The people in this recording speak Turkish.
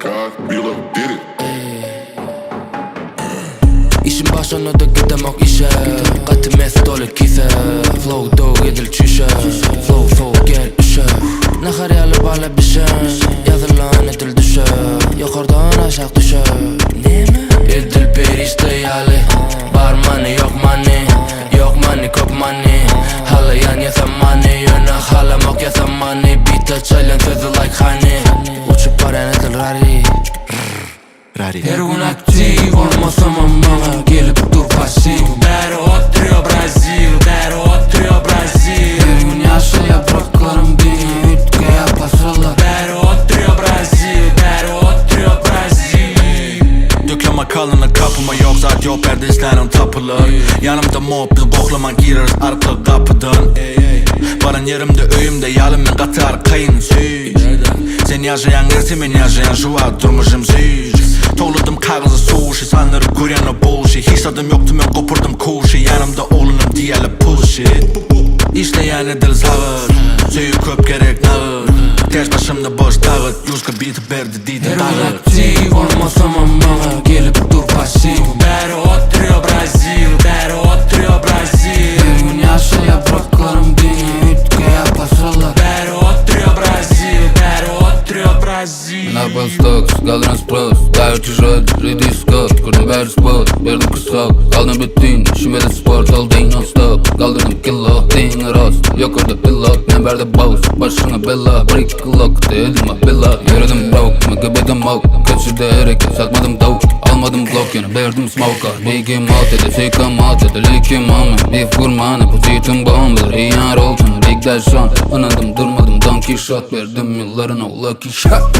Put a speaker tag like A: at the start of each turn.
A: Carvillo did it.
B: İşim başlandı gidemok işe. Gaty mes doly kise. Flow döwük edil çüýşe. Flow gel işe. Nahar ýaly bala bişen. Ýazylan edil düşer. Ýokardan aşak düşer. Edil perişde ýaly. Bar money yok money. Yok money kop money. Halaýan ýasamany. Ýöne halamok ýasamany. Beat'e çalan sözü like honey. Uçup baran edil rari. Her gün aktif olmasam ama gelip dur pasif. Beri oturuyor BRAZZZIL, beri oturuyor BRAZZZIL. Her gün yaşıl yapraklarım beni ütke yapasırlar. Beri oturuyor BRAZZZIL, beri oturuyor BRAZZZIL.
C: Dökýän Macallan'y kapıma yok zat yok perdeslerim tapılır. Ýanymda MOB biz boklaman gireriz arka kapıdan. Baran yerimde öyümde ýaly men gatar kayın süýç. Sen ýaşaýan gerçi men ýaşaýan şu wagt durmuşym süýç. Topladım kağızı sushi, sanları görýän bullshit. Hiç adım yoktu men kopurdum kuşi. Ýanymda oğlunum diýeli bullshit. İşleýän edil sagyt, süýük köp gerek nagyt. Ters başımda boş dağıt, Yusup bitip berdi diýdi
B: Her gün
C: dağıt.
B: aktif olmasam ama gelip dur pasif. Beri oturuyor BRAZZZIL, beri oturuyor BRAZZZIL. Her gün yaşıl yapraklarım beni ütke yapasırlar. Beri oturuyor BRAZZZIL, beri oturuyor BRAZZZIL.
D: Napal stocks, galdan spros, gayet çüýşe, ready scott, kurdum beri spot, berdim kısrak, kaldım bütün, işime de sport, aldın non stop, kaldırdım kilo, diňe rost, ýokarda pilot, men berdi boss, başyňa bela, break clock, edilma bela, yürüdüm broke, me gebedim mok, kaçırdı hareket, satmadım döwük, almadım block, yine berdim smoke'a, bigim out dedi, sikam out dedi, likim amen, beef gurmanı, pusitim bombalar, iyan roltun, big dash on, anladım durmadım, Don Quixote, verdim yıllarına lucky shot.